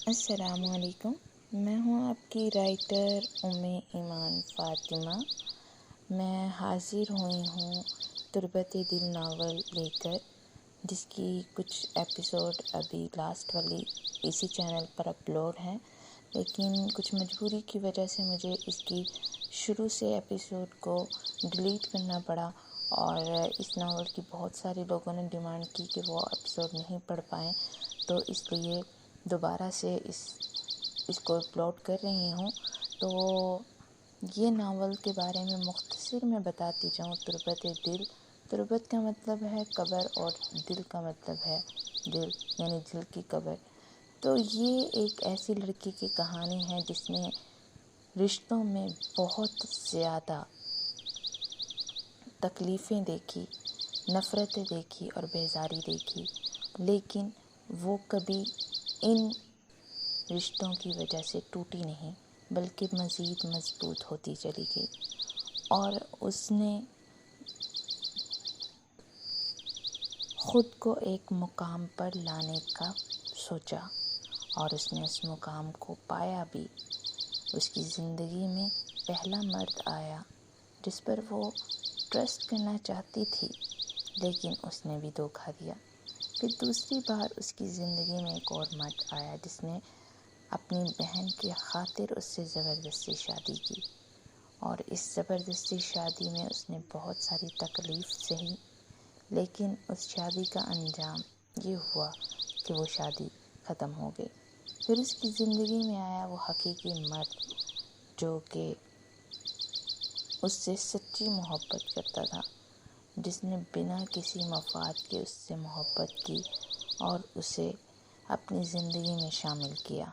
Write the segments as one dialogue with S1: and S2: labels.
S1: अस्सलामुअलैकुम। मैं हूँ आपकी राइटर उम्मे ईमान फ़ातिमा। मैं हाज़िर हुई हूँ तुर्बत दिल नावल लेकर, जिसकी कुछ एपिसोड अभी लास्ट वाली इसी चैनल पर अपलोड हैं, लेकिन कुछ मजबूरी की वजह से मुझे इसकी शुरू से एपिसोड को डिलीट करना पड़ा। और इस नावल की बहुत सारे लोगों ने डिमांड की कि वो एपिसोड नहीं पढ़ पाएँ, तो इसलिए दोबारा से इसको अपलोड कर रही हूँ। तो ये नावल के बारे में मुख्तसर मैं बताती जाऊँ। तुर्बत का मतलब है कब्र और दिल का मतलब है दिल, यानी दिल की कब्र। तो ये एक ऐसी लड़की की कहानी है जिसने रिश्तों में बहुत ज़्यादा तकलीफ़ें देखी, नफ़रतें देखी और बेज़ारी देखी, लेकिन वो कभी इन रिश्तों की वजह से टूटी नहीं, बल्कि मज़ीद मजबूत होती चली गई। और उसने ख़ुद को एक मुकाम पर लाने का सोचा और उसने उस मुकाम को पाया भी। उसकी ज़िंदगी में पहला मर्द आया जिस पर वो ट्रस्ट करना चाहती थी, लेकिन उसने भी धोखा दिया। फिर दूसरी बार उसकी ज़िंदगी में एक और मर्द आया जिसने अपनी बहन की खातिर उससे ज़बरदस्ती शादी की, और इस ज़बरदस्ती शादी में उसने बहुत सारी तकलीफ़ सही, लेकिन उस शादी का अंजाम ये हुआ कि वो शादी ख़त्म हो गई। फिर उसकी ज़िंदगी में आया वो हकीकी मर्द जो कि उससे सच्ची मोहब्बत करता था, जिसने बिना किसी मफाद के उससे मोहब्बत की और उसे अपनी ज़िंदगी में शामिल किया।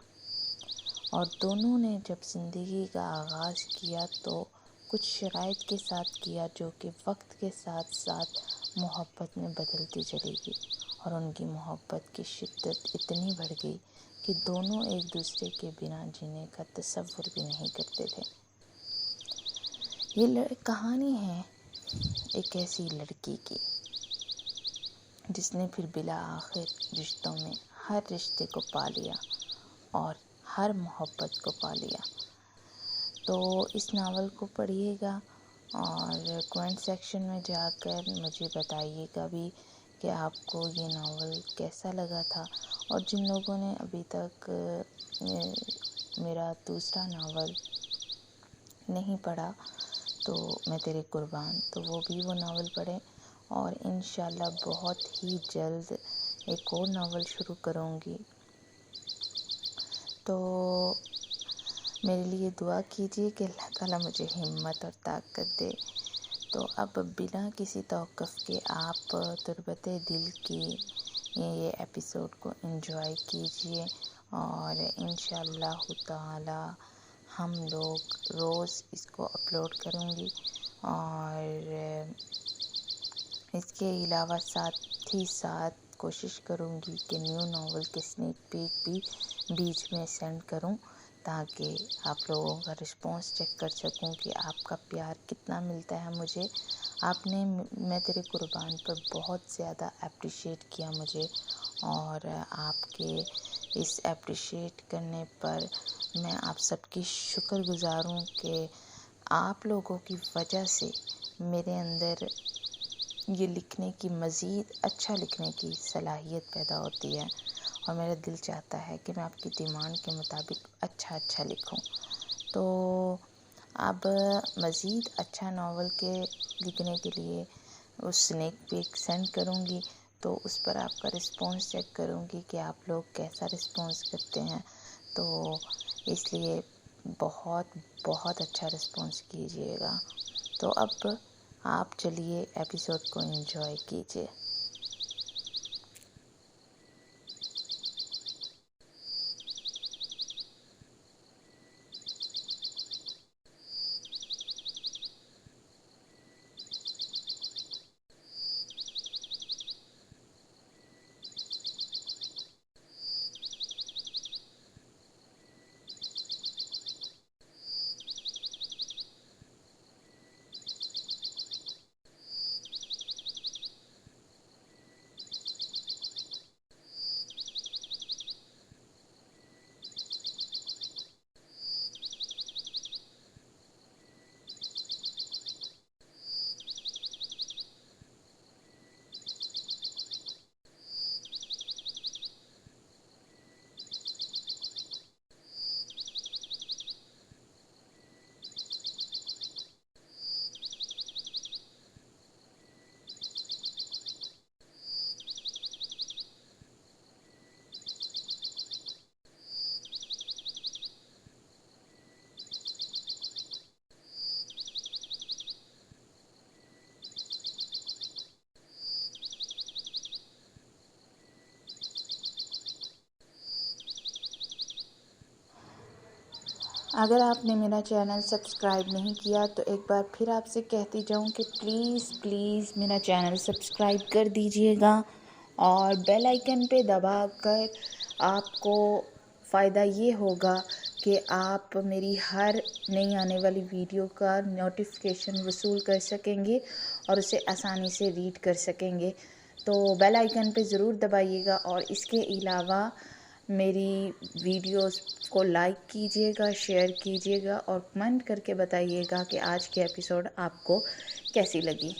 S1: और दोनों ने जब ज़िंदगी का आगाज़ किया तो कुछ शराइत के साथ किया, जो कि वक्त के साथ साथ मोहब्बत में बदलती चली गई। और उनकी मोहब्बत की शिद्दत इतनी बढ़ गई कि दोनों एक दूसरे के बिना जीने का तसव्वुर भी नहीं करते थे। ये कहानी है एक ऐसी लड़की की जिसने फिर बिला आखिर रिश्तों में हर रिश्ते को पा लिया और हर मोहब्बत को पा लिया। तो इस नावल को पढ़िएगा और कमेंट सेक्शन में जाकर मुझे बताइएगा भी कि आपको ये नावल कैसा लगा था। और जिन लोगों ने अभी तक मेरा दूसरा नावल नहीं पढ़ा, तो मैं तेरे कुर्बान, तो वो भी वो नावल पढ़ें। और इंशाल्लाह बहुत ही जल्द एक और नावल शुरू करूँगी। तो मेरे लिए दुआ कीजिए कि अल्लाह ताला मुझे हिम्मत और ताकत दे। तो अब बिना किसी तौक़ुफ़ के आप तुर्बत दिल की ये एपिसोड को एंजॉय कीजिए। और इंशाअल्लाह ताला हम लोग रोज़ इसको अपलोड करूँगी। और इसके अलावा साथ ही साथ कोशिश करूँगी कि न्यू नावल के स्नेक पीक भी बीच में सेंड करूँ, ताकि आप लोगों का रिस्पॉन्स चेक कर सकूँ कि आपका प्यार कितना मिलता है मुझे। आपने मैं तेरे कुर्बान पर बहुत ज़्यादा अप्रिशिएट किया मुझे, और आपके इस अप्रिशिएट करने पर मैं आप सबकी शुक्रगुज़ार हूँ कि आप लोगों की वजह से मेरे अंदर ये लिखने की मज़ीद अच्छा लिखने की सलाहियत पैदा होती है। और मेरा दिल चाहता है कि मैं आपकी डिमांड के मुताबिक अच्छा लिखूं। तो अब मज़ीद अच्छा नावल के लिखने के लिए उस स्नेक पीक सेंड करूँगी, तो उस पर आपका रिस्पॉन्स चेक करूँगी कि आप लोग कैसा रिस्पॉन्स करते हैं। तो इसलिए बहुत बहुत अच्छा रिस्पॉन्स कीजिएगा। तो अब आप चलिए एपिसोड को एंजॉय कीजिए। अगर आपने मेरा चैनल सब्सक्राइब नहीं किया तो एक बार फिर आपसे कहती जाऊं कि प्लीज़ प्लीज़ मेरा चैनल सब्सक्राइब कर दीजिएगा और बेल आइकन पे दबाकर आपको फ़ायदा ये होगा कि आप मेरी हर नई आने वाली वीडियो का नोटिफिकेशन वसूल कर सकेंगे और उसे आसानी से रीड कर सकेंगे। तो बेल आइकन पे ज़रूर दबाइएगा और इसके अलावा मेरी वीडियोस को लाइक कीजिएगा, शेयर कीजिएगा और कमेंट करके बताइएगा कि आज की एपिसोड आपको कैसी लगी।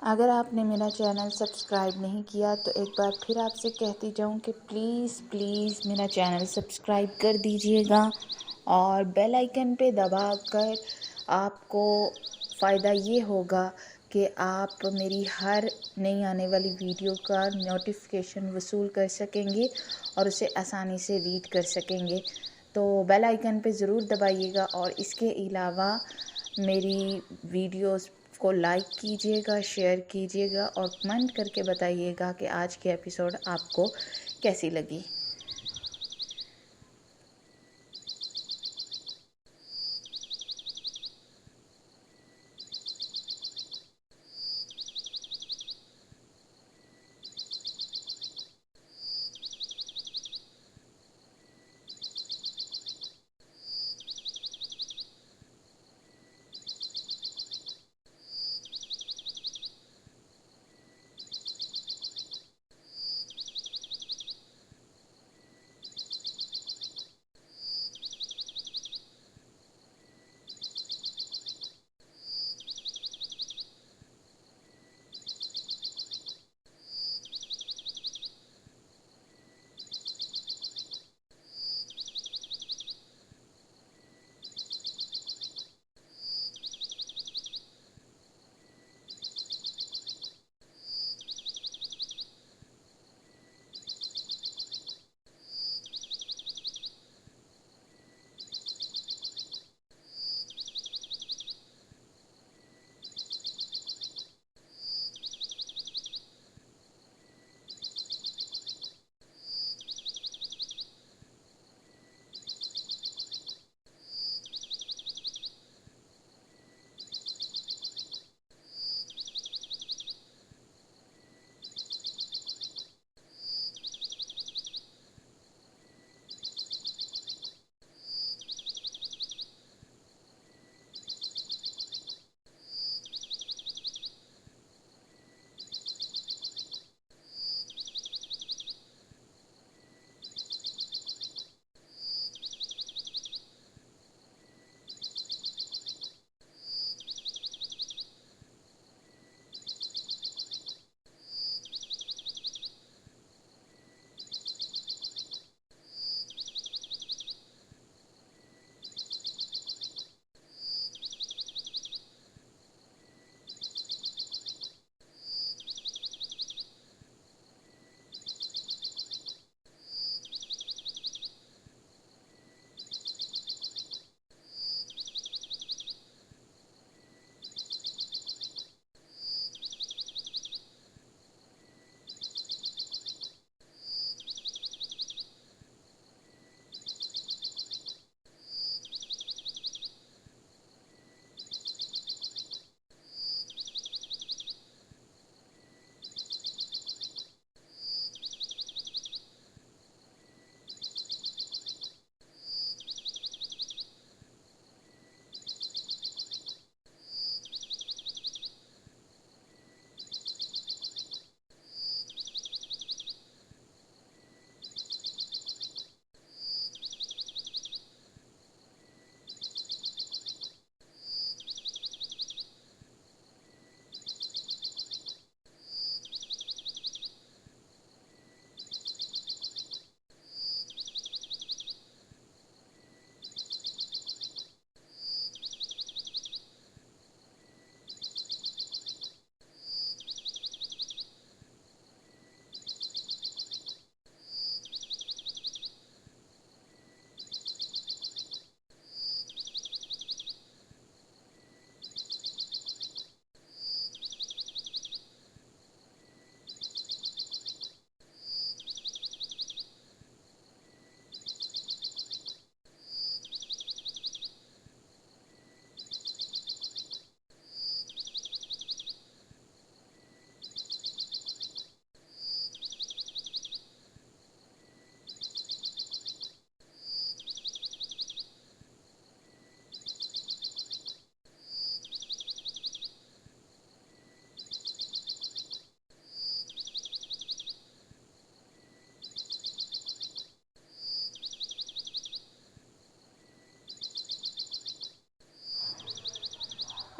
S1: अगर आपने मेरा चैनल सब्सक्राइब नहीं किया तो एक बार फिर आपसे कहती जाऊं कि प्लीज़ प्लीज़ मेरा चैनल सब्सक्राइब कर दीजिएगा और बेल आइकन पे दबाकर आपको फ़ायदा ये होगा कि आप मेरी हर नई आने वाली वीडियो का नोटिफिकेशन वसूल कर सकेंगे और उसे आसानी से रीड कर सकेंगे। तो बेल आइकन पे ज़रूर दबाइएगा और इसके अलावा मेरी वीडियोस को लाइक कीजिएगा, शेयर कीजिएगा और कमेंट करके बताइएगा कि आज की एपिसोड आपको कैसी लगी।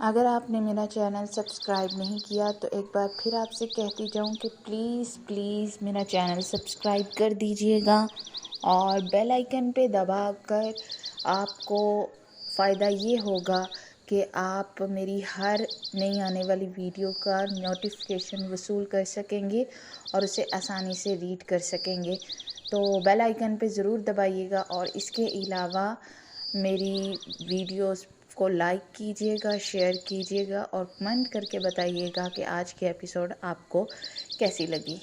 S1: अगर आपने मेरा चैनल सब्सक्राइब नहीं किया तो एक बार फिर आपसे कहती जाऊँ कि प्लीज़ प्लीज़ मेरा चैनल सब्सक्राइब कर दीजिएगा और बेल आइकन पे दबाकर आपको फ़ायदा ये होगा कि आप मेरी हर नई आने वाली वीडियो का नोटिफिकेशन वसूल कर सकेंगे और उसे आसानी से रीड कर सकेंगे। तो बेल आइकन पे ज़रूर दबाइएगा और इसके अलावा मेरी वीडियोस को लाइक कीजिएगा, शेयर कीजिएगा और कमेंट करके बताइएगा कि आज की एपिसोड आपको कैसी लगी।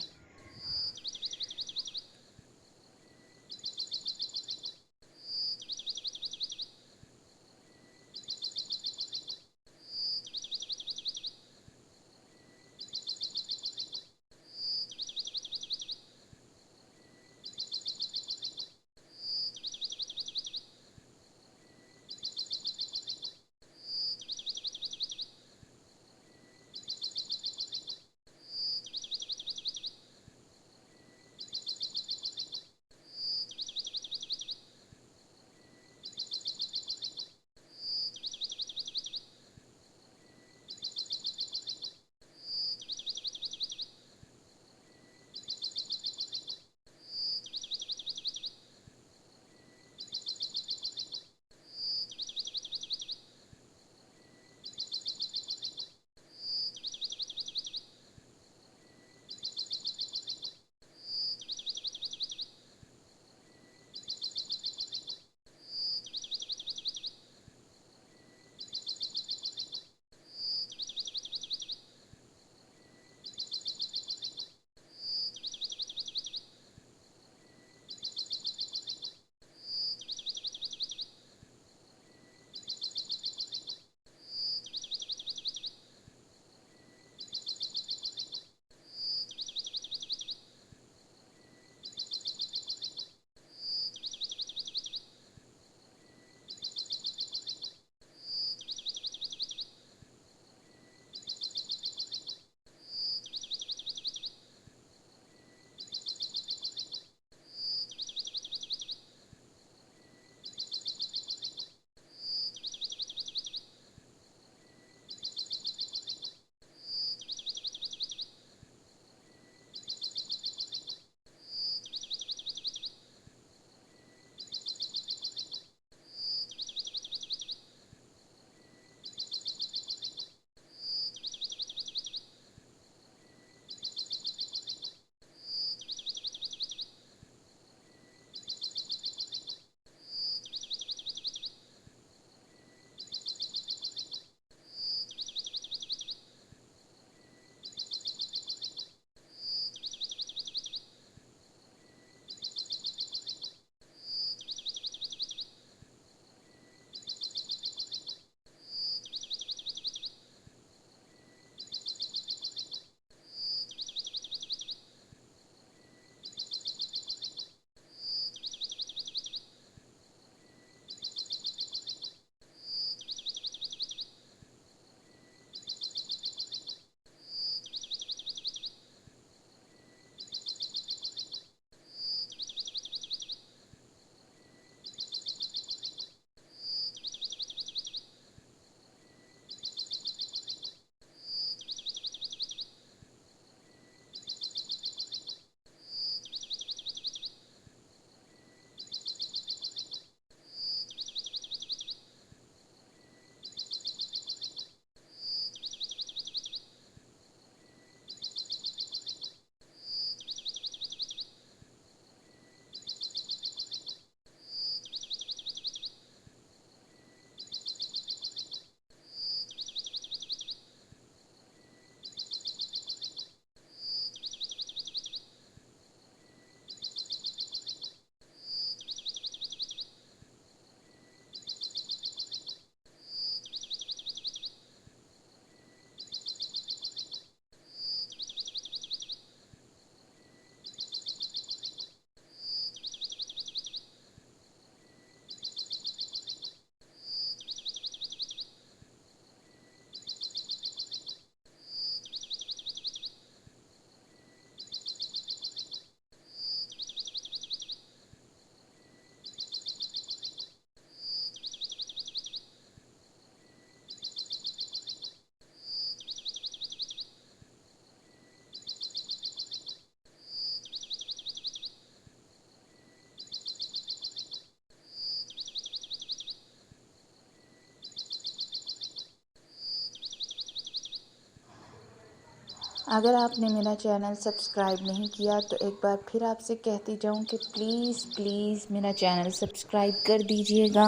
S1: अगर आपने मेरा चैनल सब्सक्राइब नहीं किया तो एक बार फिर आपसे कहती जाऊं कि प्लीज़ प्लीज़ मेरा चैनल सब्सक्राइब कर दीजिएगा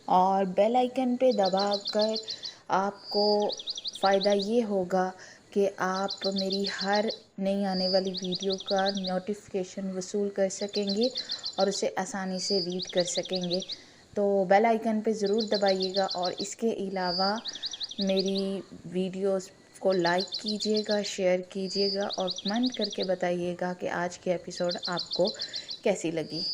S1: और बेल आइकन पे दबाकर आपको फ़ायदा ये होगा कि आप मेरी हर नई आने वाली वीडियो का नोटिफिकेशन वसूल कर सकेंगे और उसे आसानी से रीड कर सकेंगे। तो बेल आइकन पे ज़रूर दबाइएगा और इसके अलावा मेरी वीडियोस को लाइक कीजिएगा, शेयर कीजिएगा और कमेंट करके बताइएगा कि आज की एपिसोड आपको कैसी लगी।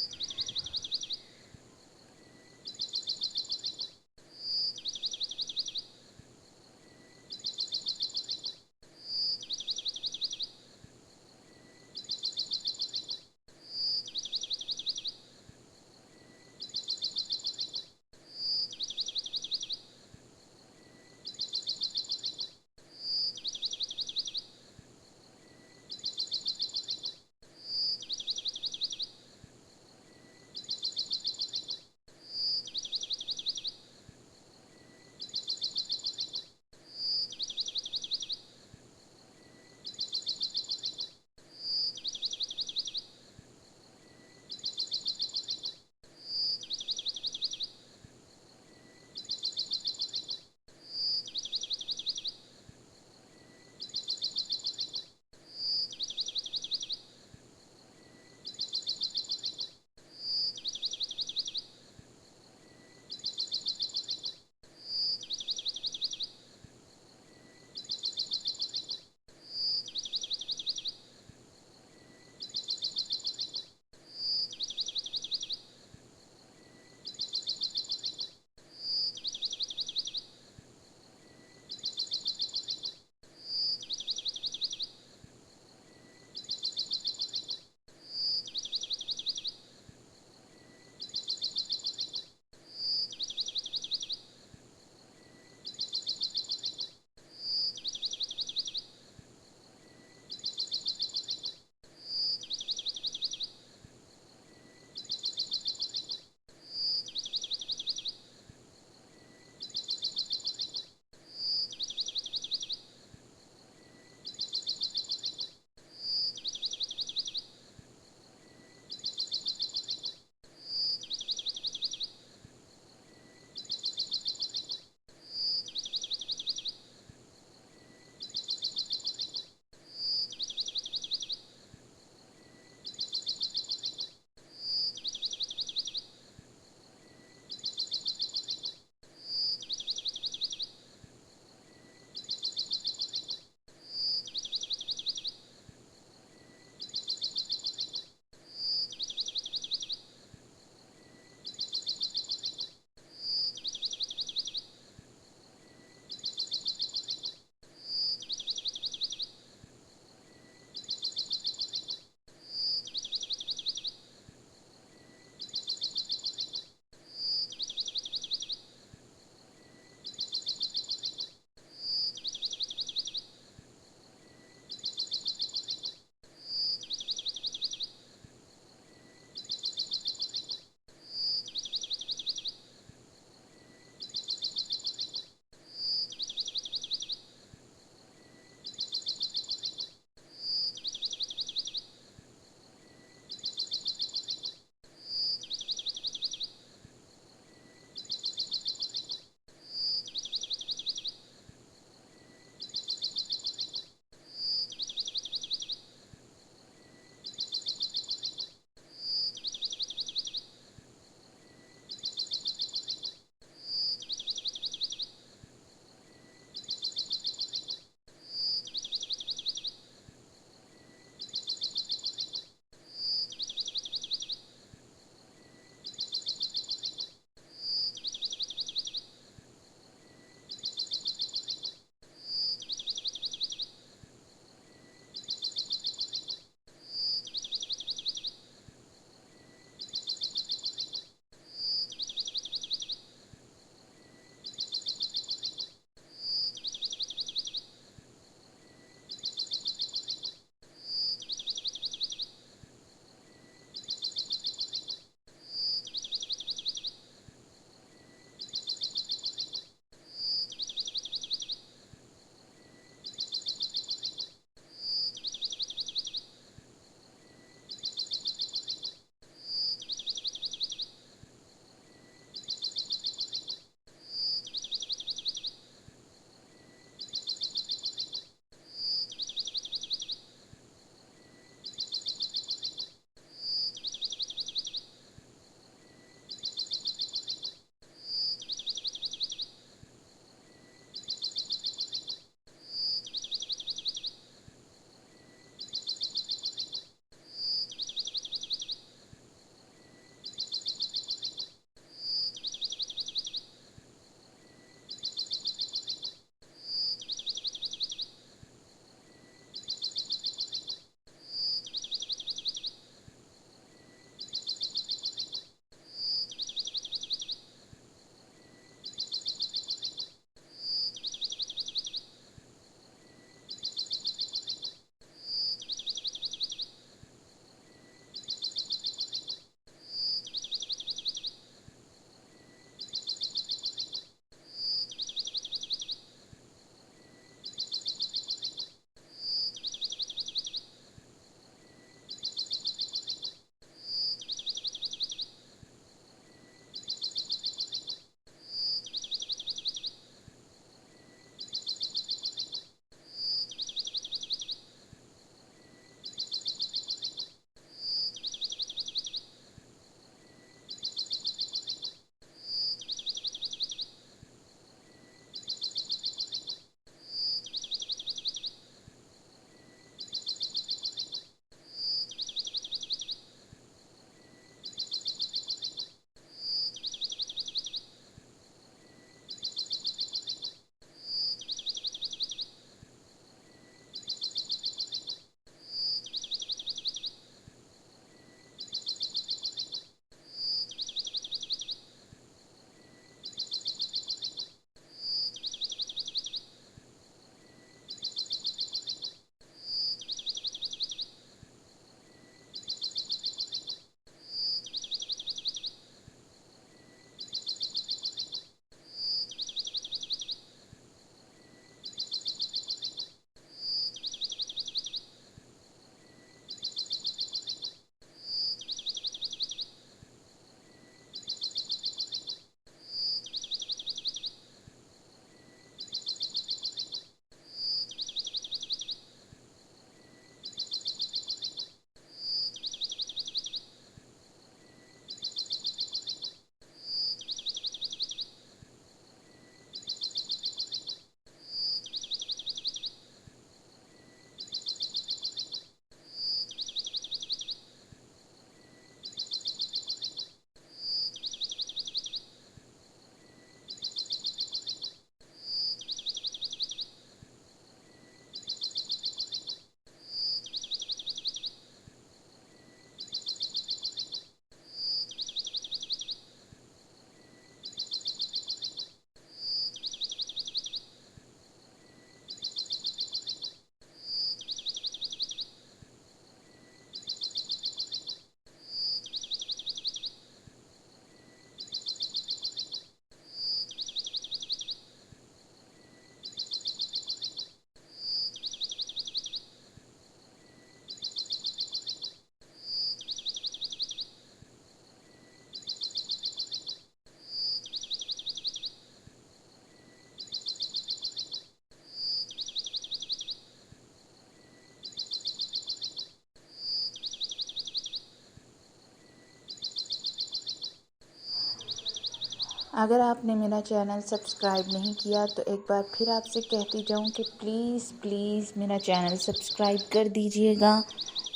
S1: अगर आपने मेरा चैनल सब्सक्राइब नहीं किया तो एक बार फिर आपसे कहती जाऊँ कि प्लीज़ प्लीज़ मेरा चैनल सब्सक्राइब कर दीजिएगा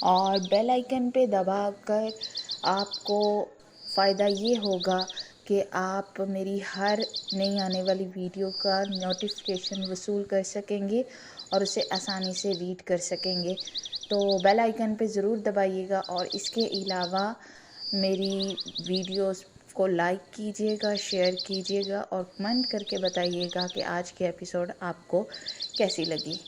S1: और बेल आइकन पे दबाकर आपको फ़ायदा ये होगा कि आप मेरी हर नई आने वाली वीडियो का नोटिफिकेशन वसूल कर सकेंगे और उसे आसानी से रीड कर सकेंगे। तो बेल आइकन पे ज़रूर दबाइएगा और इसके अलावा मेरी वीडियोस को लाइक कीजिएगा, शेयर कीजिएगा और कमेंट करके बताइएगा कि आज की एपिसोड आपको कैसी लगी।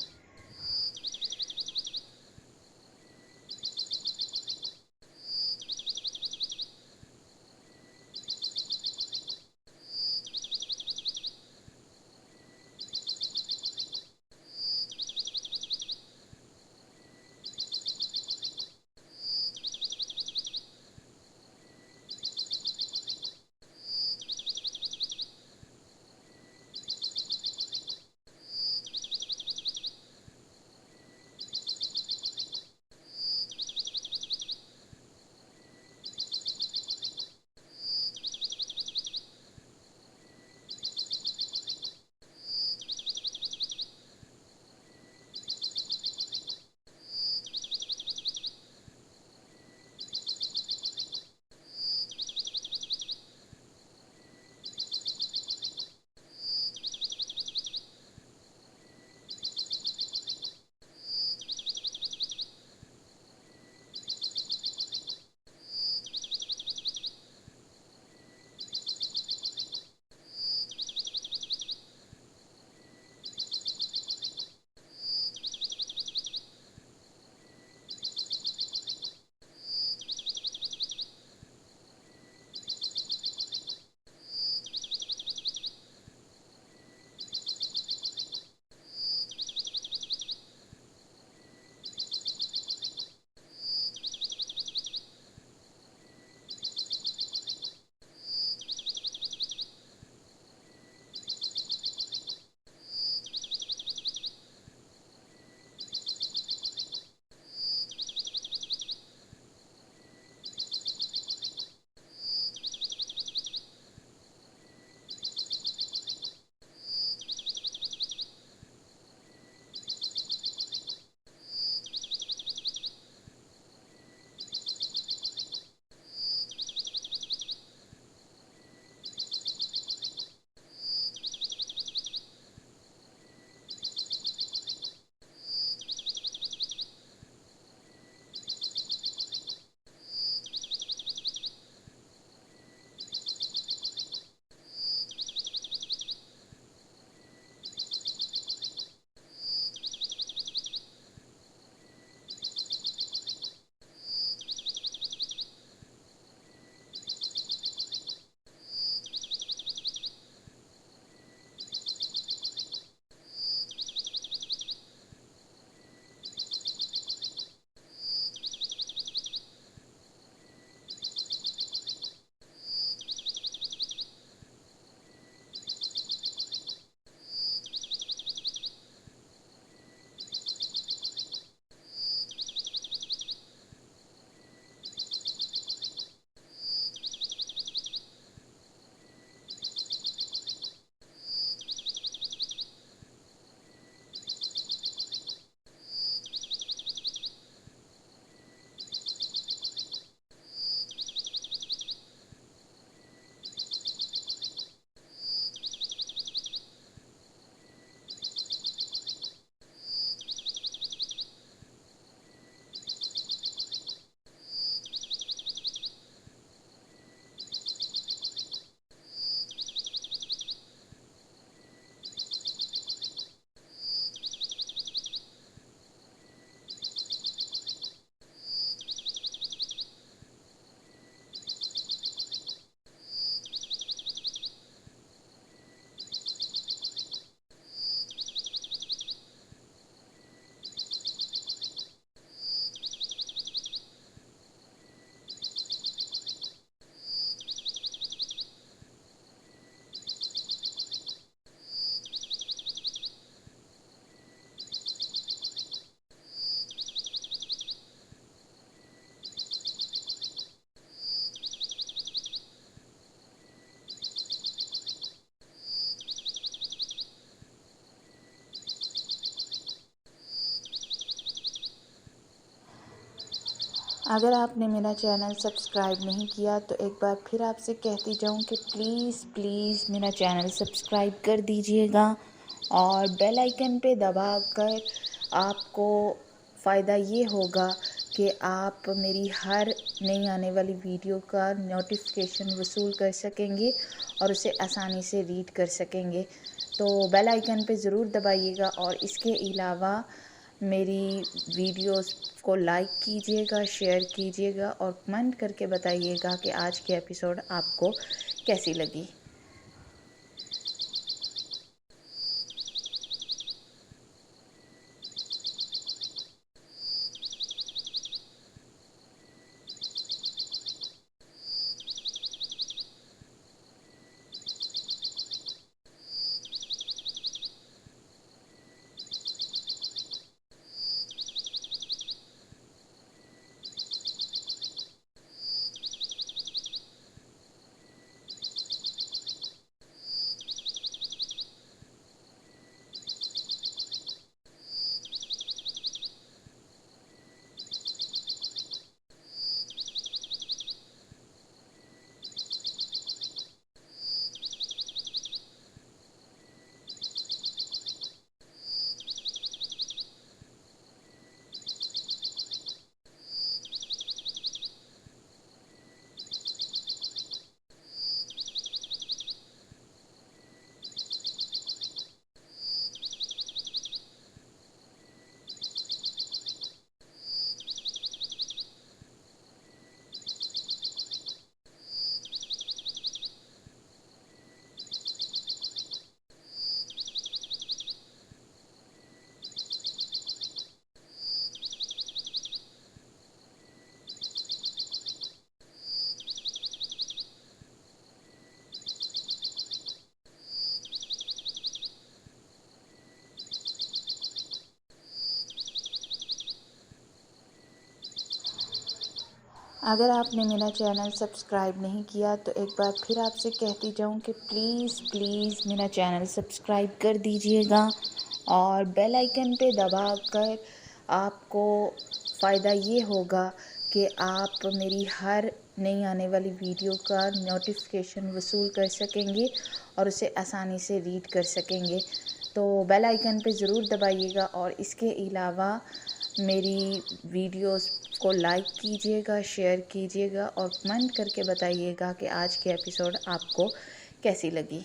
S1: अगर आपने मेरा चैनल सब्सक्राइब नहीं किया तो एक बार फिर आपसे कहती जाऊं कि प्लीज़ प्लीज़ मेरा चैनल सब्सक्राइब कर दीजिएगा और बेल आइकन पे दबाकर आपको फ़ायदा ये होगा कि आप मेरी हर नई आने वाली वीडियो का नोटिफिकेशन वसूल कर सकेंगे और उसे आसानी से रीड कर सकेंगे। तो बेल आइकन पे ज़रूर दबाइएगा और इसके अलावा मेरी वीडियोस को लाइक कीजिएगा, शेयर कीजिएगा और कमेंट करके बताइएगा कि आज की एपिसोड आपको कैसी लगी। अगर आपने मेरा चैनल सब्सक्राइब नहीं किया तो एक बार फिर आपसे कहती जाऊं कि प्लीज़ प्लीज़ मेरा चैनल सब्सक्राइब कर दीजिएगा और बेल आइकन पे दबाकर आपको फ़ायदा ये होगा कि आप मेरी हर नई आने वाली वीडियो का नोटिफिकेशन वसूल कर सकेंगे और उसे आसानी से रीड कर सकेंगे। तो बेल आइकन पे ज़रूर दबाइएगा और इसके अलावा मेरी वीडियोस को लाइक कीजिएगा, शेयर कीजिएगा और कमेंट करके बताइएगा कि आज की एपिसोड आपको कैसी लगी।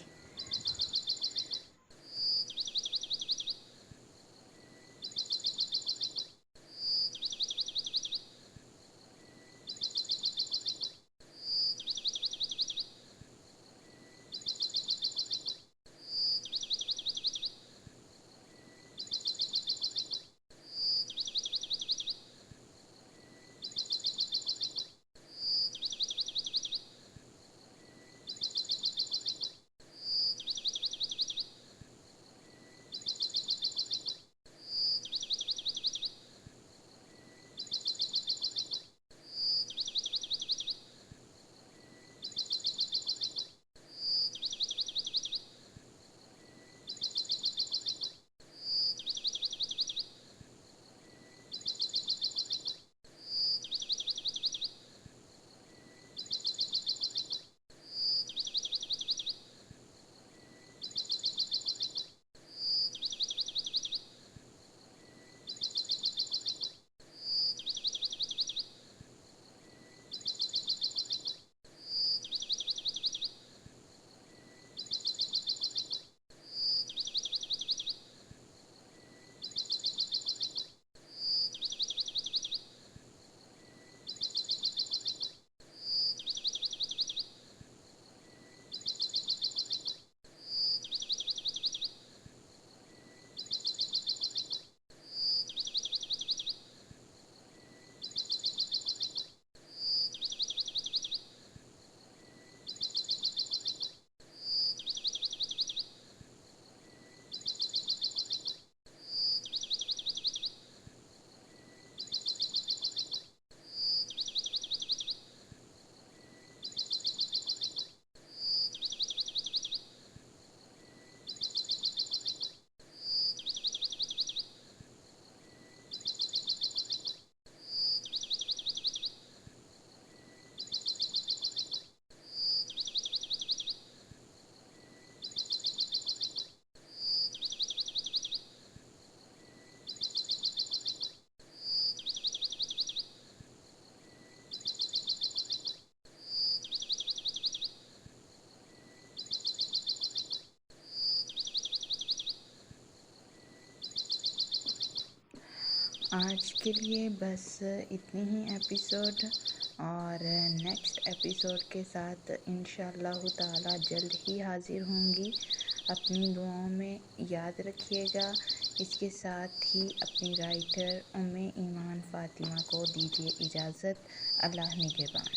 S1: आज के लिए बस इतनी ही एपिसोड, और नेक्स्ट एपिसोड के साथ इंशाअल्लाह ताला जल्द ही हाज़िर होंगी। अपनी दुआओं में याद रखिएगा। इसके साथ ही अपनी राइटर उम्मे ईमान फ़ातिमा को दीजिए इजाज़त। अल्लाह निगहबान।